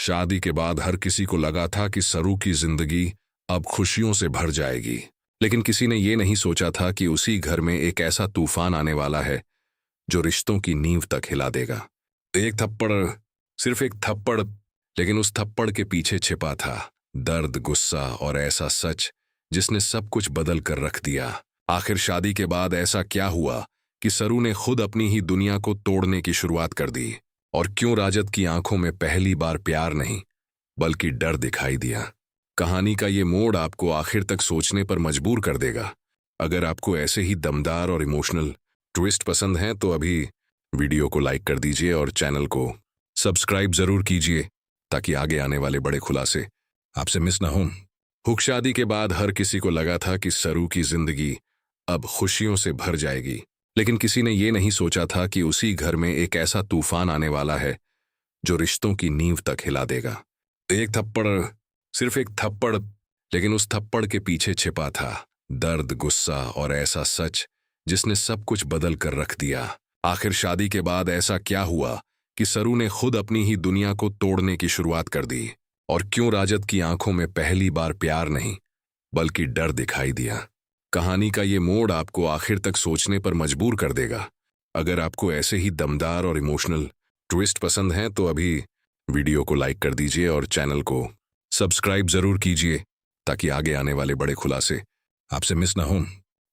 शादी के बाद हर किसी को लगा था कि सरू की जिंदगी अब खुशियों से भर जाएगी, लेकिन किसी ने ये नहीं सोचा था कि उसी घर में एक ऐसा तूफान आने वाला है जो रिश्तों की नींव तक हिला देगा। एक थप्पड़, सिर्फ एक थप्पड़, लेकिन उस थप्पड़ के पीछे छिपा था दर्द, गुस्सा और ऐसा सच जिसने सब कुछ बदल कर रख दिया। आखिर शादी के बाद ऐसा क्या हुआ कि सरू ने खुद अपनी ही दुनिया को तोड़ने की शुरुआत कर दी? और क्यों राजत की आंखों में पहली बार प्यार नहीं बल्कि डर दिखाई दिया? कहानी का ये मोड़ आपको आखिर तक सोचने पर मजबूर कर देगा। अगर आपको ऐसे ही दमदार और इमोशनल ट्विस्ट पसंद हैं तो अभी वीडियो को लाइक कर दीजिए और चैनल को सब्सक्राइब जरूर कीजिए ताकि आगे आने वाले बड़े खुलासे आपसे मिस ना हों। हुक शादी के बाद हर किसी को लगा था कि सरू की जिंदगी अब खुशियों से भर जाएगी, लेकिन किसी ने ये नहीं सोचा था कि उसी घर में एक ऐसा तूफान आने वाला है जो रिश्तों की नींव तक हिला देगा। एक थप्पड़, सिर्फ एक थप्पड़, लेकिन उस थप्पड़ के पीछे छिपा था दर्द, गुस्सा और ऐसा सच जिसने सब कुछ बदल कर रख दिया। आखिर शादी के बाद ऐसा क्या हुआ कि सरू ने खुद अपनी ही दुनिया को तोड़ने की शुरुआत कर दी? और क्यों राजत की आंखों में पहली बार प्यार नहीं बल्कि डर दिखाई दिया? कहानी का ये मोड़ आपको आखिर तक सोचने पर मजबूर कर देगा। अगर आपको ऐसे ही दमदार और इमोशनल ट्विस्ट पसंद हैं तो अभी वीडियो को लाइक कर दीजिए और चैनल को सब्सक्राइब जरूर कीजिए ताकि आगे आने वाले बड़े खुलासे आपसे मिस ना हों।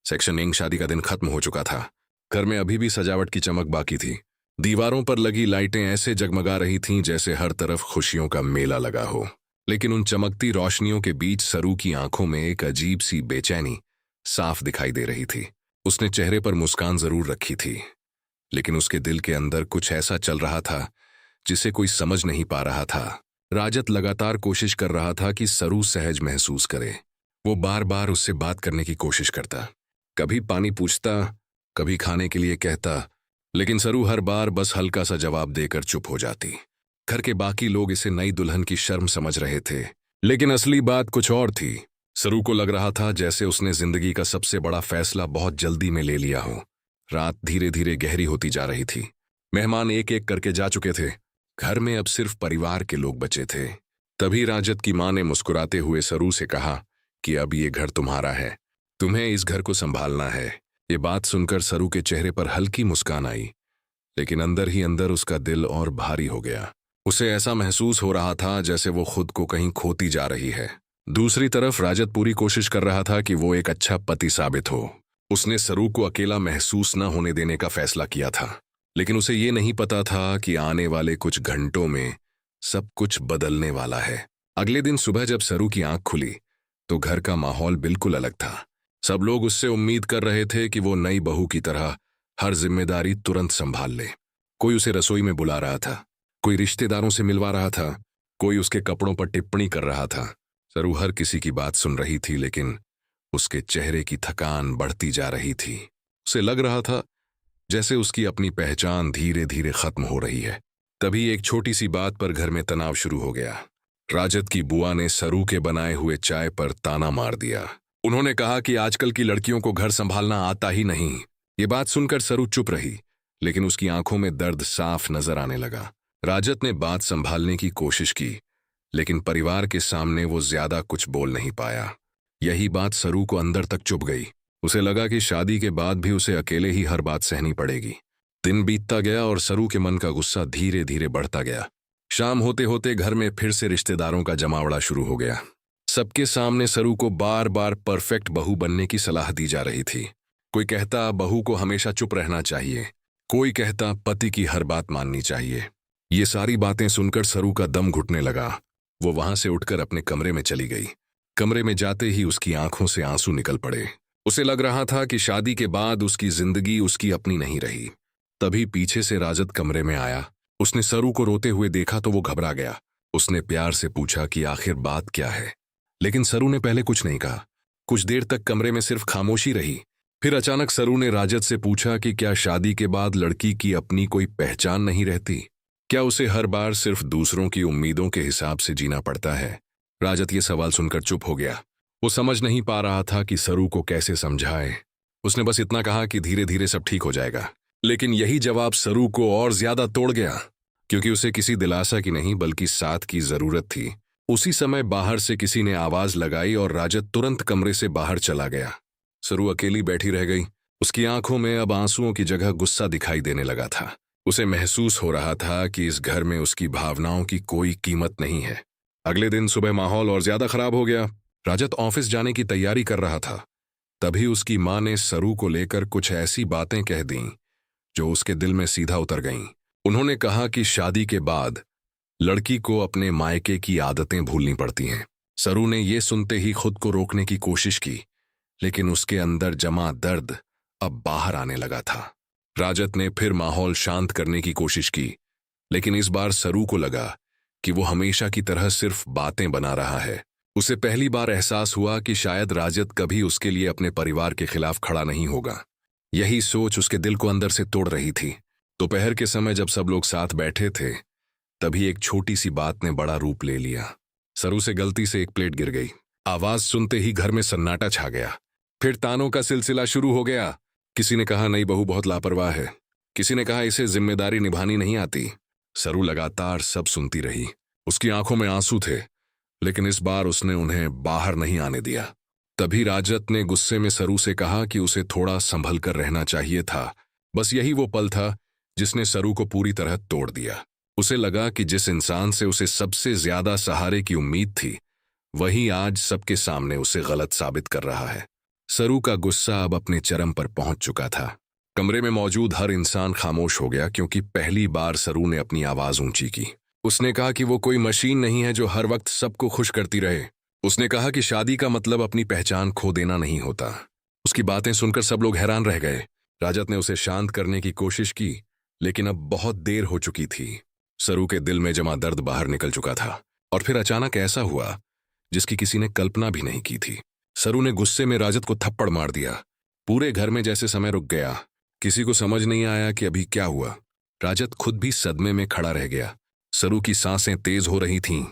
सेक्शन एंग शादी का दिन खत्म हो चुका था। घर में अभी भी सजावट की चमक बाकी थी। दीवारों पर लगी लाइटें ऐसे जगमगा रही थीं जैसे हर तरफ खुशियों का मेला लगा हो। लेकिन उन चमकती रोशनियों के बीच सरू की आंखों में एक अजीब सी बेचैनी साफ दिखाई दे रही थी। उसने चेहरे पर मुस्कान जरूर रखी थी, लेकिन उसके दिल के अंदर कुछ ऐसा चल रहा था जिसे कोई समझ नहीं पा रहा था। राजत लगातार कोशिश कर रहा था कि सरू सहज महसूस करे। वो बार बार उससे बात करने की कोशिश करता, कभी पानी पूछता, कभी खाने के लिए कहता, लेकिन सरू हर बार बस हल्का सा जवाब देकर चुप हो जाती। घर के बाकी लोग इसे नई दुल्हन की शर्म समझ रहे थे, लेकिन असली बात कुछ और थी। सरू को लग रहा था जैसे उसने जिंदगी का सबसे बड़ा फैसला बहुत जल्दी में ले लिया हो। रात धीरे धीरे गहरी होती जा रही थी। मेहमान एक एक करके जा चुके थे। घर में अब सिर्फ परिवार के लोग बचे थे। तभी राजत की मां ने मुस्कुराते हुए सरू से कहा कि अब ये घर तुम्हारा है, तुम्हें इस घर को संभालना है। ये बात सुनकर सरू के चेहरे पर हल्की मुस्कान आई, लेकिन अंदर ही अंदर उसका दिल और भारी हो गया। उसे ऐसा महसूस हो रहा था जैसे वो खुद को कहीं खोती जा रही है। दूसरी तरफ राजत पूरी कोशिश कर रहा था कि वो एक अच्छा पति साबित हो। उसने सरू को अकेला महसूस न होने देने का फैसला किया था, लेकिन उसे ये नहीं पता था कि आने वाले कुछ घंटों में सब कुछ बदलने वाला है। अगले दिन सुबह जब सरू की आंख खुली तो घर का माहौल बिल्कुल अलग था। सब लोग उससे उम्मीद कर रहे थे कि वो नई बहू की तरह हर जिम्मेदारी तुरंत संभाल ले। कोई उसे रसोई में बुला रहा था, कोई रिश्तेदारों से मिलवा रहा था, कोई उसके कपड़ों पर टिप्पणी कर रहा था। सरू हर किसी की बात सुन रही थी, लेकिन उसके चेहरे की थकान बढ़ती जा रही थी। उसे लग रहा था जैसे उसकी अपनी पहचान धीरे धीरे खत्म हो रही है। तभी एक छोटी सी बात पर घर में तनाव शुरू हो गया। राजत की बुआ ने सरू के बनाए हुए चाय पर ताना मार दिया। उन्होंने कहा कि आजकल की लड़कियों को घर संभालना आता ही नहीं। ये बात सुनकर सरू चुप रही, लेकिन उसकी आंखों में दर्द साफ नजर आने लगा। राजत ने बात संभालने की कोशिश की, लेकिन परिवार के सामने वो ज्यादा कुछ बोल नहीं पाया। यही बात सरू को अंदर तक चुभ गई। उसे लगा कि शादी के बाद भी उसे अकेले ही हर बात सहनी पड़ेगी। दिन बीतता गया और सरू के मन का गुस्सा धीरे धीरे बढ़ता गया। शाम होते होते घर में फिर से रिश्तेदारों का जमावड़ा शुरू हो गया। सबके सामने सरू को बार बार परफेक्ट बहू बनने की सलाह दी जा रही थी। कोई कहता बहू को हमेशा चुप रहना चाहिए, कोई कहता पति की हर बात माननी चाहिए। ये सारी बातें सुनकर सरू का दम घुटने लगा। वो वहां से उठकर अपने कमरे में चली गई। कमरे में जाते ही उसकी आंखों से आंसू निकल पड़े। उसे लग रहा था कि शादी के बाद उसकी जिंदगी उसकी अपनी नहीं रही। तभी पीछे से राजत कमरे में आया। उसने सरू को रोते हुए देखा तो वो घबरा गया। उसने प्यार से पूछा कि आखिर बात क्या है, लेकिन सरू ने पहले कुछ नहीं कहा। कुछ देर तक कमरे में सिर्फ खामोशी रही। फिर अचानक सरू ने राजत से पूछा कि क्या शादी के बाद लड़की की अपनी कोई पहचान नहीं रहती? क्या उसे हर बार सिर्फ दूसरों की उम्मीदों के हिसाब से जीना पड़ता है? राजत ये सवाल सुनकर चुप हो गया। वो समझ नहीं पा रहा था कि सरू को कैसे समझाए। उसने बस इतना कहा कि धीरे धीरे सब ठीक हो जाएगा। लेकिन यही जवाब सरू को और ज्यादा तोड़ गया। क्योंकि उसे किसी दिलासा की नहीं बल्कि साथ की जरूरत थी। उसी समय बाहर से किसी ने आवाज लगाई और राजत तुरंत कमरे से बाहर चला गया। सरू अकेली बैठी रह गई। उसकी आंखों में अब आंसुओं की जगह गुस्सा दिखाई देने लगा था। उसे महसूस हो रहा था कि इस घर में उसकी भावनाओं की कोई कीमत नहीं है। अगले दिन सुबह माहौल और ज्यादा खराब हो गया। राजत ऑफिस जाने की तैयारी कर रहा था, तभी उसकी मां ने सरू को लेकर कुछ ऐसी बातें कह दीं जो उसके दिल में सीधा उतर गईं। उन्होंने कहा कि शादी के बाद लड़की को अपने मायके की आदतें भूलनी पड़ती हैं। सरू ने यह सुनते ही खुद को रोकने की कोशिश की, लेकिन उसके अंदर जमा दर्द अब बाहर आने लगा था। राजत ने फिर माहौल शांत करने की कोशिश की, लेकिन इस बार सरू को लगा कि वो हमेशा की तरह सिर्फ बातें बना रहा है। उसे पहली बार एहसास हुआ कि शायद राजत कभी उसके लिए अपने परिवार के खिलाफ खड़ा नहीं होगा। यही सोच उसके दिल को अंदर से तोड़ रही थी। दोपहर के समय जब सब लोग साथ बैठे थे, तभी एक छोटी सी बात ने बड़ा रूप ले लिया। सरू से गलती से एक प्लेट गिर गई। आवाज सुनते ही घर में सन्नाटा छा गया। फिर तानों का सिलसिला शुरू हो गया। किसी ने कहा नई बहू बहुत लापरवाह है, किसी ने कहा इसे जिम्मेदारी निभानी नहीं आती। सरू लगातार सब सुनती रही। उसकी आंखों में आंसू थे, लेकिन इस बार उसने उन्हें बाहर नहीं आने दिया। तभी राजत ने गुस्से में सरू से कहा कि उसे थोड़ा संभल कर रहना चाहिए था। बस यही वो पल था जिसने सरू को पूरी तरह तोड़ दिया। उसे लगा कि जिस इंसान से उसे सबसे ज्यादा सहारे की उम्मीद थी, वही आज सबके सामने उसे गलत साबित कर रहा है। सरू का गुस्सा अब अपने चरम पर पहुंच चुका था। कमरे में मौजूद हर इंसान खामोश हो गया, क्योंकि पहली बार सरू ने अपनी आवाज ऊंची की। उसने कहा कि वो कोई मशीन नहीं है जो हर वक्त सबको खुश करती रहे। उसने कहा कि शादी का मतलब अपनी पहचान खो देना नहीं होता। उसकी बातें सुनकर सब लोग हैरान रह गए। राजत ने उसे शांत करने की कोशिश की, लेकिन अब बहुत देर हो चुकी थी। सरू के दिल में जमा दर्द बाहर निकल चुका था, और फिर अचानक ऐसा हुआ जिसकी किसी ने कल्पना भी नहीं की थी। सरू ने गुस्से में राजत को थप्पड़ मार दिया। पूरे घर में जैसे समय रुक गया। किसी को समझ नहीं आया कि अभी क्या हुआ। राजत खुद भी सदमे में खड़ा रह गया। सरू की सांसें तेज हो रही थीं।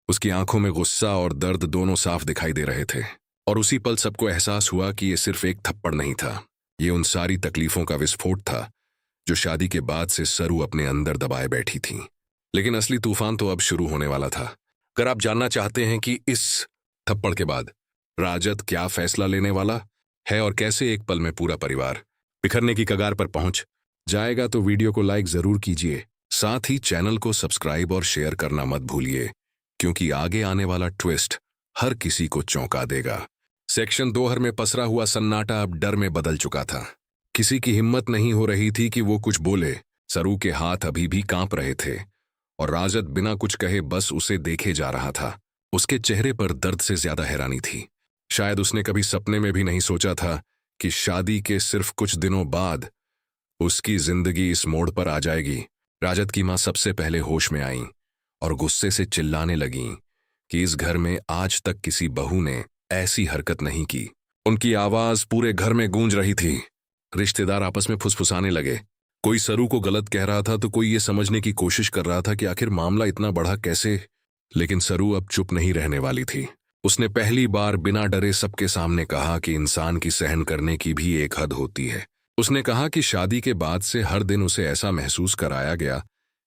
उसकी आंखों में गुस्सा और दर्द दोनों साफ दिखाई दे रहे थे। और उसी पल सबको एहसास हुआ कि ये सिर्फ एक थप्पड़ नहीं था, ये उन सारी तकलीफों का विस्फोट था जो शादी के बाद से सरू अपने अंदर दबाए बैठी थी। लेकिन असली तूफान तो अब शुरू होने वाला था। अगर आप जानना चाहते हैं कि इस थप्पड़ के बाद राजत क्या फैसला लेने वाला है और कैसे एक पल में पूरा परिवार बिखरने की कगार पर पहुंच जाएगा, तो वीडियो को लाइक जरूर कीजिए। साथ ही चैनल को सब्सक्राइब और शेयर करना मत भूलिए, क्योंकि आगे आने वाला ट्विस्ट हर किसी को चौंका देगा। सेक्शन 2 में पसरा हुआ सन्नाटा अब डर में बदल चुका था। किसी की हिम्मत नहीं हो रही थी कि वो कुछ बोले। सरू के हाथ अभी भी कांप रहे थे, और राजत बिना कुछ कहे बस उसे देखे जा रहा था। उसके चेहरे पर दर्द से ज्यादा हैरानी थी। शायद उसने कभी सपने में भी नहीं सोचा था कि शादी के सिर्फ कुछ दिनों बाद उसकी जिंदगी इस मोड़ पर आ जाएगी। राजत की मां सबसे पहले होश में आईं और गुस्से से चिल्लाने लगीं कि इस घर में आज तक किसी बहू ने ऐसी हरकत नहीं की। उनकी आवाज पूरे घर में गूंज रही थी। रिश्तेदार आपस में फुसफुसाने लगे। कोई सरू को गलत कह रहा था तो कोई ये समझने की कोशिश कर रहा था कि आखिर मामला इतना बढ़ा कैसे। लेकिन सरू अब चुप नहीं रहने वाली थी। उसने पहली बार बिना डरे सबके सामने कहा कि इंसान की सहन करने की भी एक हद होती है। उसने कहा कि शादी के बाद से हर दिन उसे ऐसा महसूस कराया गया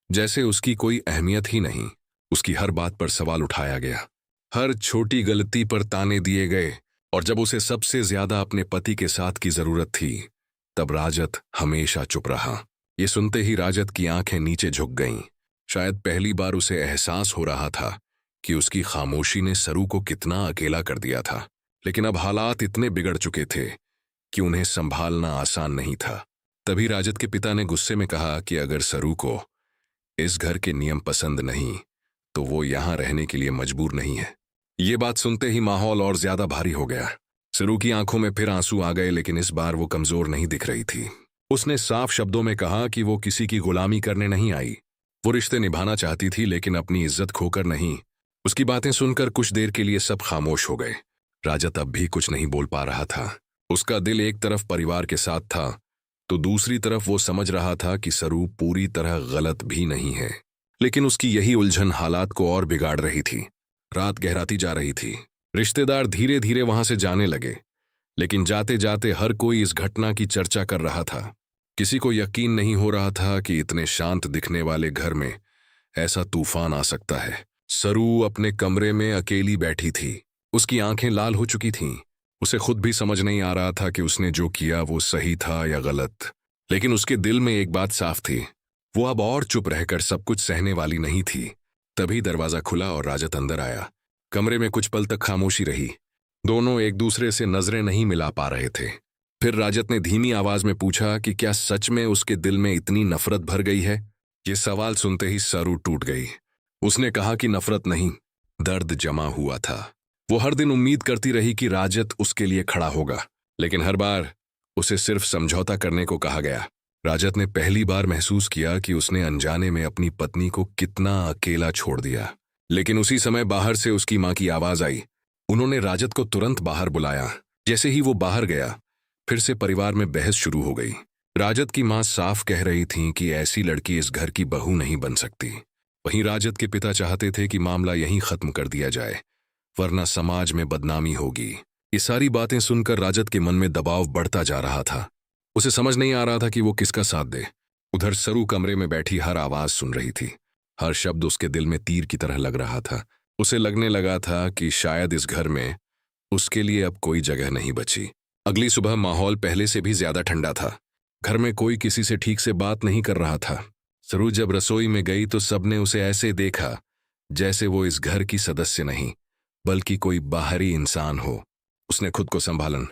जैसे उसकी कोई अहमियत ही नहीं। उसकी हर बात पर सवाल उठाया गया, हर छोटी गलती पर ताने दिए गए, और जब उसे सबसे ज्यादा अपने पति के साथ की जरूरत थी, तब राजत हमेशा चुप रहा। ये सुनते ही राजत की आंखें नीचे झुक गईं। शायद पहली बार उसे एहसास हो रहा था कि उसकी खामोशी ने सरू को कितना अकेला कर दिया था। लेकिन अब हालात इतने बिगड़ चुके थे कि उन्हें संभालना आसान नहीं था। तभी राजत के पिता ने गुस्से में कहा कि अगर सरू को इस घर के नियम पसंद नहीं तो वो यहां रहने के लिए मजबूर नहीं है। ये बात सुनते ही माहौल और ज्यादा भारी हो गया। सरू की आंखों में फिर आंसू आ गए, लेकिन इस बार वो कमजोर नहीं दिख रही थी। उसने साफ शब्दों में कहा कि वो किसी की गुलामी करने नहीं आई। वो रिश्ते निभाना चाहती थी, लेकिन अपनी इज्जत खोकर नहीं। उसकी बातें सुनकर कुछ देर के लिए सब खामोश हो गए। राजत अब भी कुछ नहीं बोल पा रहा था। उसका दिल एक तरफ परिवार के साथ था, तो दूसरी तरफ वो समझ रहा था कि सरू पूरी तरह गलत भी नहीं है। लेकिन उसकी यही उलझन हालात को और बिगाड़ रही थी। रात गहराती जा रही थी। रिश्तेदार धीरे धीरे वहां से जाने लगे, लेकिन जाते जाते हर कोई इस घटना की चर्चा कर रहा था। किसी को यकीन नहीं हो रहा था कि इतने शांत दिखने वाले घर में ऐसा तूफान आ सकता है। सरू अपने कमरे में अकेली बैठी थी। उसकी आंखें लाल हो चुकी थीं। उसे खुद भी समझ नहीं आ रहा था कि उसने जो किया वो सही था या गलत। लेकिन उसके दिल में एक बात साफ थी, वो अब और चुप रहकर सब कुछ सहने वाली नहीं थी। तभी दरवाजा खुला और राजत अंदर आया। कमरे में कुछ पल तक खामोशी रही। दोनों एक दूसरे से नजरें नहीं मिला पा रहे थे। फिर राजत ने धीमी आवाज में पूछा कि क्या सच में उसके दिल में इतनी नफरत भर गई है। ये सवाल सुनते ही सरू टूट गई। उसने कहा कि नफरत नहीं, दर्द जमा हुआ था। वो हर दिन उम्मीद करती रही कि राजत उसके लिए खड़ा होगा, लेकिन हर बार उसे सिर्फ समझौता करने को कहा गया। राजत ने पहली बार महसूस किया कि उसने अनजाने में अपनी पत्नी को कितना अकेला छोड़ दिया। लेकिन उसी समय बाहर से उसकी मां की आवाज आई। उन्होंने राजत को तुरंत बाहर बुलाया। जैसे ही वो बाहर गया, फिर से परिवार में बहस शुरू हो गई। राजत की मां साफ कह रही थीं कि ऐसी लड़की इस घर की बहू नहीं बन सकती। वहीं राजत के पिता चाहते थे कि मामला यहीं खत्म कर दिया जाए, वरना समाज में बदनामी होगी। ये सारी बातें सुनकर राजत के मन में दबाव बढ़ता जा रहा था। उसे समझ नहीं आ रहा था कि वो किसका साथ दे। उधर सरू कमरे में बैठी हर आवाज सुन रही थी। हर शब्द उसके दिल में तीर की तरह लग रहा था। उसे लगने लगा था कि शायद इस घर में उसके लिए अब कोई जगह नहीं बची। अगली सुबह माहौल पहले से भी ज्यादा ठंडा था। घर में कोई किसी से ठीक से बात नहीं कर रहा था। सरू जब रसोई में गई तो सबने उसे ऐसे देखा जैसे वो इस घर की सदस्य नहीं, बल्कि कोई बाहरी इंसान हो। उसने खुद को संभालन